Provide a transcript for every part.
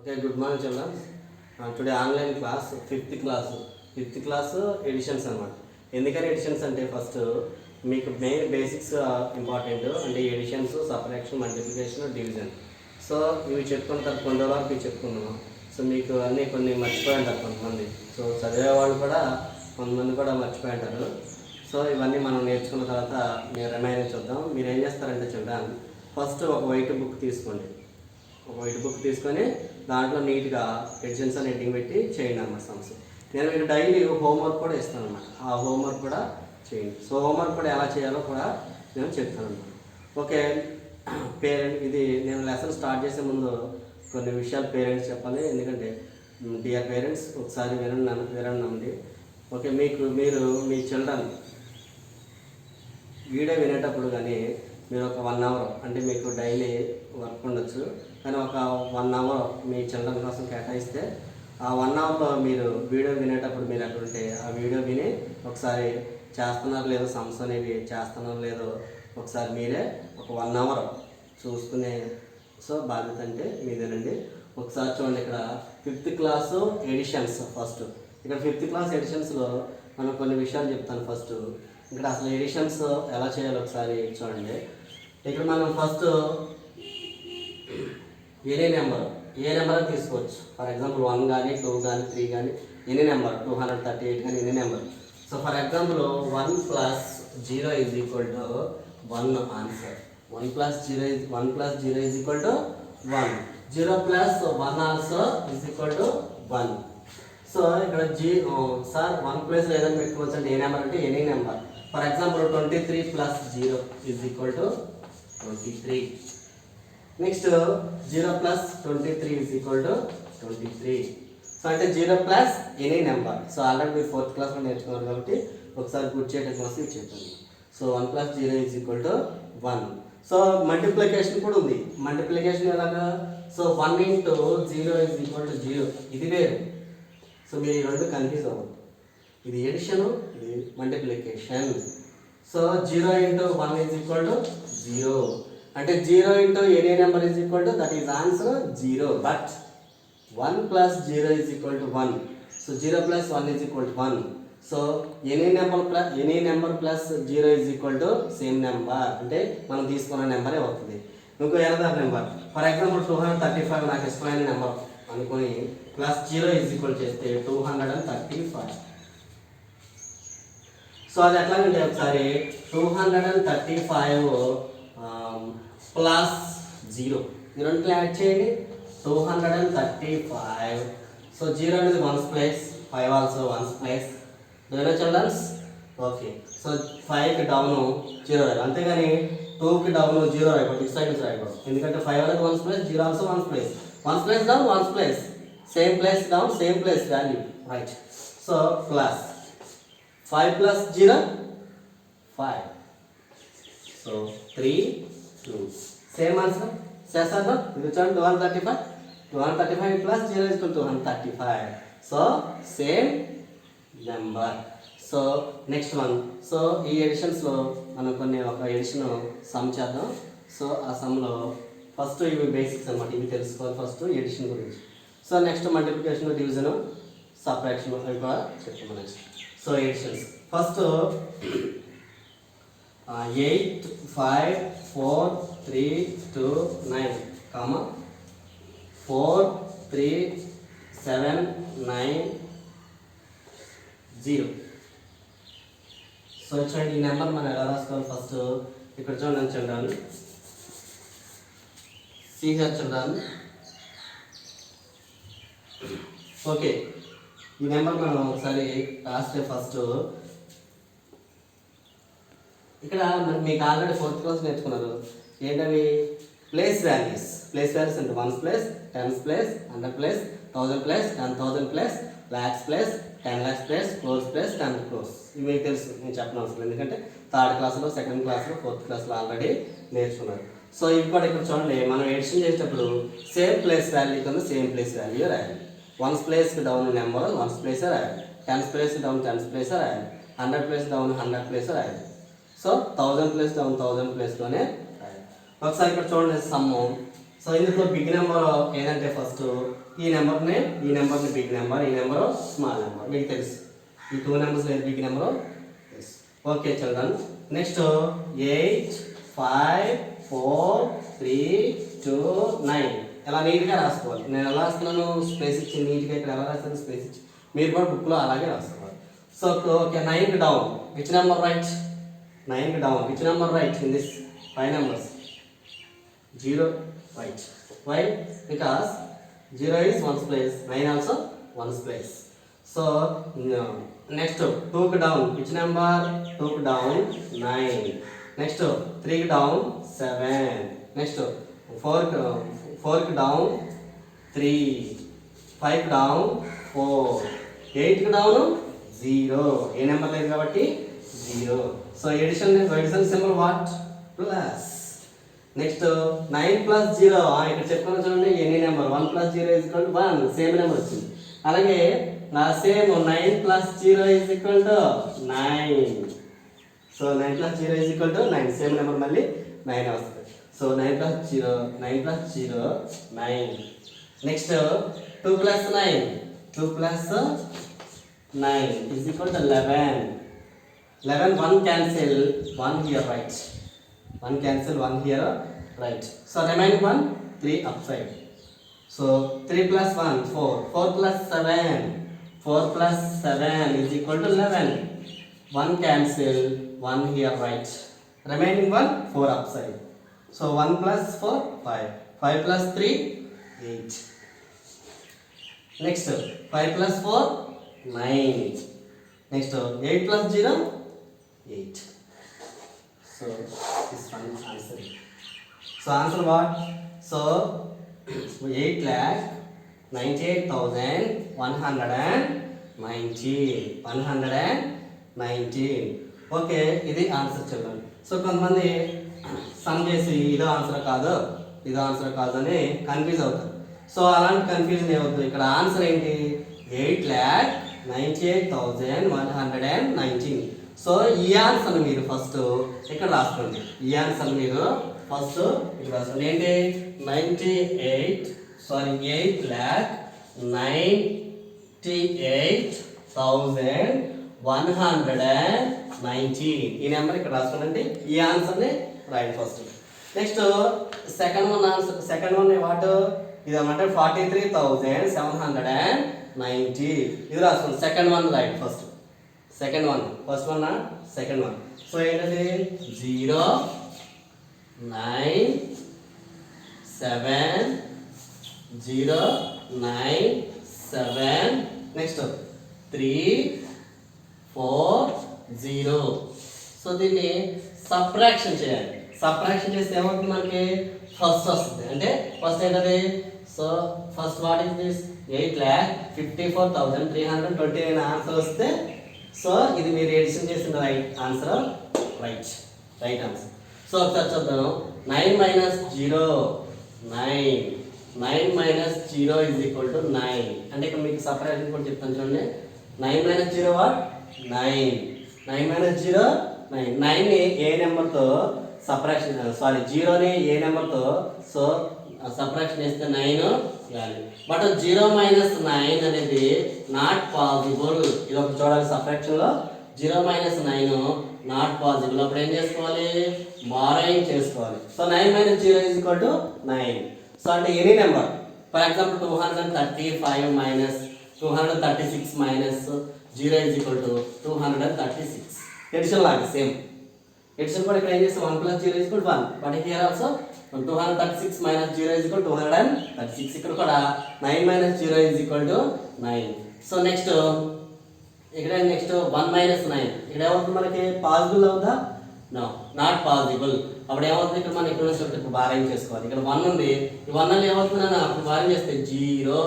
Okay, good morning children. Today online class, fifth class editions అన్నమాట. ఎందుకని editions అంటే first మీకు మెయిన్ బేసిక్స్ ఇంపార్టెంట్ అంటే additions, separation, multiplication, division. So ఇవి చెప్పుకున్న తర్వాత కొన్ని రోజుల వరకు చెప్పుకున్నాము. సో మీకు అన్నీ కొన్ని మర్చిపోయి ఉంటారు కొంతమంది. సో చదివే వాళ్ళు కూడా కొంతమంది కూడా మర్చిపోయి ఉంటారు. సో ఇవన్నీ మనం నేర్చుకున్న తర్వాత మీరు రిమైనింగ్ చూద్దాం. మీరు ఏం చేస్తారంటే చిల్డ్రన్ ఫస్ట్ ఒక వైట్ బుక్ తీసుకోండి. ఒక వైట్ బుక్ తీసుకొని దాంట్లో నీట్గా ఎడిషన్స్ అని హెడ్డింగ్ పెట్టి చేయండి అన్నమాట సమ్స్. నేను మీకు డైలీ హోంవర్క్ కూడా ఇస్తాను అన్నమాట. ఆ హోంవర్క్ కూడా చేయండి. సో హోంవర్క్ కూడా ఎలా చేయాలో కూడా నేను చెప్తాను అన్నమాట. ఓకే, ఇది నేను లెసన్ స్టార్ట్ చేసే ముందు కొన్ని విషయాలు పేరెంట్స్ చెప్పాలి. ఎందుకంటే డియర్ పేరెంట్స్ ఒకసారి వినండి. ఓకే, మీరు మీ చిల్డ్రన్ వీడియో వినేటప్పుడు కానీ మీరు ఒక 1 అవర్ అంటే మీకు డైలీ వర్క్ ఉండొచ్చు, కానీ ఒక 1 అవర్ మీ చిల్డ్రన్ కోసం కేటాయిస్తే ఆ 1 అవర్లో మీరు వీడియో వినేటప్పుడు మీరు ఎక్కడుంటే ఆ వీడియో విని ఒకసారి చేస్తున్నారు లేదో సమ్స్ అనేవి చేస్తున్నారు లేదో ఒకసారి మీరే ఒక 1 అవర్ చూసుకునే సో బాధ్యత అంటే మీదేనండి. ఒకసారి చూడండి, ఇక్కడ 5th క్లాసు ఎడిషన్స్. ఫస్ట్ ఇక్కడ 5th క్లాస్ ఎడిషన్స్లో మనం కొన్ని విషయాలు చెప్తాను. ఫస్ట్ ఇక్కడ అసలు ఎడిషన్స్ ఎలా చేయాలో ఒకసారి చూడండి. ఇక్కడ మనం ఫస్ట్ ఏ నెంబర్ తీసుకోవచ్చు. ఫర్ ఎగ్జాంపుల్ 1 కానీ 2 కానీ 3 కానీ ఎనీ నెంబర్, 238 కానీ any number. So for example 1 + 0 = 1 answer. 1 + 0 = 1. 0 + 1 also = 1. So ఇక్కడ సార్ 1 ప్లేస్ లేదని పెట్టుకోవచ్చు అంటే ఏ నెంబర్ అంటే any number. For example 23 + 0 = 23. Next 0 + 23 = 23. So అంటే 0 + ఎనీ నెంబర్. సో ఆల్రెడీ మీరు 4th క్లాస్లో నేర్చుకున్నారు కాబట్టి ఒకసారి గుర్తు చేయడం కోసం చెప్పండి. సో 1 + 0 = 1. సో మల్టిప్లికేషన్ కూడా ఉంది. మల్టిప్లికేషన్ ఎలాగా? సో 1 × 0 = 0. ఇది వేరు. సో మీరు ఈ రెండు కన్ఫ్యూజ్ అవ్వదు. ఇది ఎడిషన్, ఇది మల్టిప్లికేషన్. సో 0 × 1 = 0. అంటే 0 × any number that is answer 0. But 1 + 0 = 1. So 0 + 1 = 1. So any number plus 0 = same number. అంటే మనం తీసుకున్న నెంబరే అవుతుంది. ఇంకో ఎనదర్ నెంబర్, ఫర్ ఎగ్జాంపుల్ 235 నాకు ఇష్టమైన నెంబర్ అనుకొని +0 చేస్తే 235. సో అది ఎట్లాగంటే ఒకసారి 235 + 0 ఈ రెండు యాడ్ చేయండి. 235. సో 0 అనేది 1's place, 5 also 1's place. డోనో చిల్డ్రన్స్? ఓకే. సో 5కి డౌన్ 0 రాయాలి, అంతేగాని 2కి డౌన్ 0 రాయకూడదు. ఇటు సైడ్ నుంచి రాయకూడదు. ఎందుకంటే 5 అనేది 1's place, 0 also 1's place. 1's place down, 1's place, same place down, same place value, right. So plus 5 + 0 5. So 3 2 same answer చేస్తాను. ఇది చూడండి 235 + 0 = 235. So same number. So next one. So ఈ ఎడిషన్స్లో మనం ఒక ఎడిషన్ సమ్ చేద్దాం. So ఆ సమ్లో first ఇవి basics అన్నమాట. ఇవి తెలుసుకోవాలి ఫస్ట్ ఎడిషన్ గురించి. So next multiplication, division, separation అవి కూడా చెప్తాము next. So additions first 8 5 4 3 2 9 4 3 7 9 0. So చూడండి ఈ నెంబర్ మనం ఎలా రాసుకోవాలి. ఫస్ట్ ఇక్కడ చూడండి చిల్డ్రన్, సిహెచ్ చిల్డ్రన్. ఓకే, ఈ నెంబర్ మనం ఒకసారి రాస్తే ఫస్ట్ ఇక్కడ మీకు ఆల్రెడీ 4th క్లాస్ నేర్చుకున్నారు. ఏంటవి? ప్లేస్ వాల్యూస్ అంటే 1's place, 10's place, 100 place, 1000 place, 10,000 place, lakhs place, 10 lakhs place, crores place, 10 crores. ఇవి మీకు తెలుసు, నేను చెప్పనవసరం. ఎందుకంటే 3rd క్లాస్లో, 2nd క్లాస్లో, 4th క్లాస్లో ఆల్రెడీ నేర్చుకున్నారు. సో ఇవి కూడా ఇక్కడ చూడండి, మనం ఎడిషన్ చేసేటప్పుడు సేమ్ ప్లేస్ వాల్యూ కింద సేమ్ ప్లేస్ వాల్యూ రాయాలి. 1's place down number 1's place రాయాలి, 10's place down 10's place రాయాలి, 100 ప్లేస్ డౌన్ 100 ప్లేస్ రాయాలి. సో 1000 ప్లేస్ డౌన్ 1000 ప్లేస్లోనే రాయాలి. ఒకసారి ఇక్కడ చూడండి సమ్ము. సో ఇందులో బిగ్ నెంబర్ ఏదంటే ఫస్ట్ ఈ నెంబర్ని బిగ్ నెంబర్, ఈ నెంబరు స్మాల్ నెంబర్. మీకు తెలుసు ఈ 2 నెంబర్స్ లేదు big number. Okay children. Next 8 5 4 3 2 9 ఇలా నీట్గా రాసుకోవాలి. నేను ఎలా రాస్తున్నాను స్పేస్ ఇచ్చి నీట్గా ఇక్కడ ఎలా రాస్తాను స్పేస్ ఇచ్చి, మీరు కూడా బుక్లో అలాగే రాసుకోవాలి. So okay 9 down which number right? 9 down which number right in this 5 numbers? 0 right. Why? Because 0 is 1's place, 9 also 1's place. So next 2 down which number? 2 down 9. Next 3 down 7. Next 4 down 3. 5 down 4. 8 down 0. ఏ number లేదు కాబట్టి 0. So addition symbol what? Plus. Next 9 plus 0 ఇక్కడ చెప్పుకున్నా చూడండి ఎన్ని number 1 plus 0 is equal to 1 same number వచ్చింది. అలాగే నా same 9 plus 0 is equal to 9. So 9 plus 0 is equal to 9 same number మళ్ళీ 9 వస్తుంది. So 9 plus 0 9. Next 2 plus 9 is equal to 11. 1 cancel 1 here right. 1 cancel 1 here right. So remaining 1 3 upside. So 3 plus 1 4. 4 plus 7 is equal to 11. 1 cancel 1 here right. Remaining 1 4 upside. So 1 plus 4 5. 5 plus 3 8. Next 5 plus 4 9. Next 8 plus 0 8. So this one is answer. So answer what? So 8,98,119. Okay ఇది answer చూడండి. So కొంతమంది some చేసి ఇదో answer కాదు అని confuse అవుతారు. So అలాంటి confusion ఏమవుతుంది? ఇక్కడ ఆన్సర్ ఏంటి? 8,98,119. సో ఈ ఆన్సర్ మీరు ఫస్ట్ ఇక్కడ రాసుకోండి. ఈ ఆన్సర్ మీరు ఫస్ట్ ఇక్కడ రాసుకోండి. ఏంటి? 8,98,119 ఈ నెంబర్ ఇక్కడ రాసుకోండి. ఈ ఆన్సర్ని right first. Next second one what? ఇది ఏమంటే 43,790 ఇది రాసుకోండి. Second one right first. Second one first one second one. So ఏంటది? 0 9 7 0 9 7. నెక్స్ట్ 3 4 0. సో దీన్ని సబ్ట్రాక్షన్ చేయాలి. సబ్ట్రాక్షన్ చేస్తే ఏమవుతుంది? మనకి ఫస్ట్ వస్తుంది. అంటే ఫస్ట్ ఏంటది? So first what is this? 8,54,329 answer వస్తే సో ఇది మీరు ఎడిషన్ చేసిన right answer. Right answer. So ఒకసారి చూద్దాం. 9 minus 0 9. 9 minus 0 is equal to 9. అంటే ఇక్కడ మీకు సపరేషన్ కూడా చెప్తాను చూడండి. 9 minus 0 what? 9. 9 minus 0 9. 9ని ఏ నెంబర్తో సపరేషన్ 0ని ఏ నెంబర్తో సో సపరేషన్ చేస్తే 9 ఇవ్వాలి. బట్ 0 minus 9 అనేది నాట్ పాసిబుల్. ఇది ఒక చూడాలి సపరేషన్లో. 0 minus 9 నాట్ పాసిబుల్. అప్పుడు ఏం చేసుకోవాలి? బారోయింగ్ చేసుకోవాలి. So 9 minus 0 is equal to 9. So అంటే any number for example 235 minus 236 minus 0 is equal to 236. Addition లాగా సేమ్ ఎడిషన్ కూడా ఇక్కడ ఏం చేస్తాం? 1 plus 0 is equal to 1. But here also 236 minus 0 is equal to 236. ఇక్కడ కూడా 9 minus 0 is equal to 9. So next ఇక్కడ 1 minus 9 ఇక్కడ ఏమవుతుంది? మనకి పాసిబుల్ అవుతుందా? No not possible. అప్పుడు ఏమవుతుంది? ఇక్కడ మనం ఇక్కడ నుంచి ఇప్పుడు బారింగ్ చేసుకోవాలి. ఇక్కడ 1 ఉంది. ఈ 1 అని ఏమవుతుంది? అప్పుడు బారింగ్ చేస్తే 0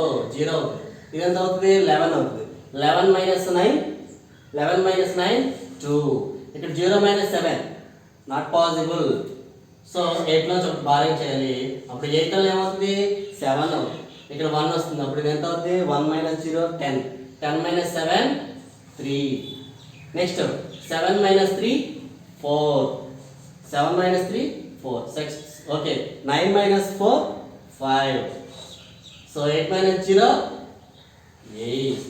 అవుతుంది. ఇది ఎంత అవుతుంది? 11 అవుతుంది. 11 minus 9 2. ఇక్కడ 0 minus 7 నాట్ పాసిబుల్. సో 8 నుంచి ఒకటి బారింగ్ చేయాలి. అప్పుడు 8 లో ఏమవుతుంది? 7 అవుతుంది. ఇక్కడ 1 వస్తుంది. అప్పుడు ఇది ఎంత అవుతుంది? 1 minus 0 10. 10 minus 7 3. Next 7 minus 3 4. 7 minus 3 4. 6. Okay 9 minus 4 5. So 8 minus 0 8.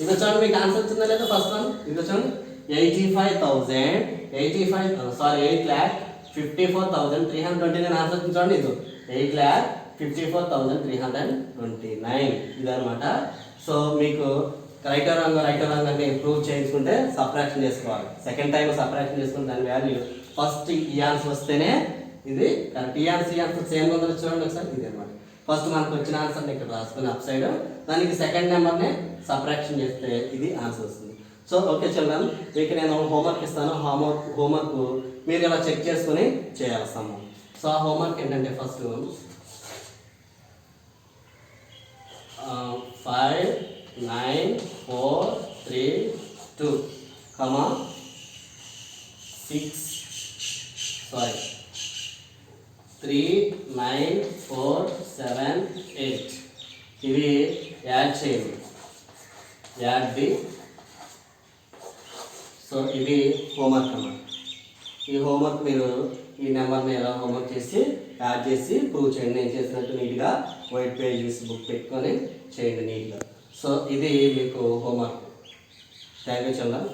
ఇక చూడండి మీకు ఆన్సర్ వచ్చిందా లేదా ఫస్ట్ వన్. ఇక చూడండి 8,54,329 ఆన్సర్ వచ్చింది చూడండి. ఇది 8,54,329 ఇదనమాట. సో మీకు రైట్ రాంగ్ అని ప్రూవ్ చేయించుకుంటే సబ్ట్రాక్షన్ చేసుకోవాలి. సెకండ్ టైం సబ్ట్రాక్షన్ చేసుకుంటే దాని వాల్యూ ఫస్ట్ ఈ ఆన్సర్ వస్తేనే ఇది కరెక్ట్. ఈ ఆన్సర్ సేమ్ ఉందో చూడండి ఒకసారి. ఇది అనమాట ఫస్ట్ మనకు వచ్చిన ఆన్సర్ని ఇక్కడ రాసుకుని అప్ సైడ్ దానికి సెకండ్ నెంబర్ని సబ్ట్రాక్షన్ చేస్తే ఇది ఆన్సర్ వస్తుంది. సో ఓకే చిల్డ్రన్, మీకు నేను హోంవర్క్ ఇస్తాను. హోంవర్క్ మీరు ఇలా చెక్ చేసుకుని చేయాల్సాము. సో ఆ హోంవర్క్ ఏంటంటే ఫస్ట్ 5 9 4 3 2 3 9 4 7 8 ఇవి యాడ్ చేయండి. Add the. సో ఇది హోంవర్క్ అన్నమాట. ఈ హోంవర్క్ మీరు ఈ నెంబర్ని ఎలా హోంవర్క్ చేసి యాడ్ చేసి ప్రూవ్ చేయండి. నేను చేసినట్టు నీట్గా వైట్ పేజెస్ బుక్ పెట్టుకొని చేయండి నీట్గా. సో ఇది మీకు హోంవర్క్. Thank you children.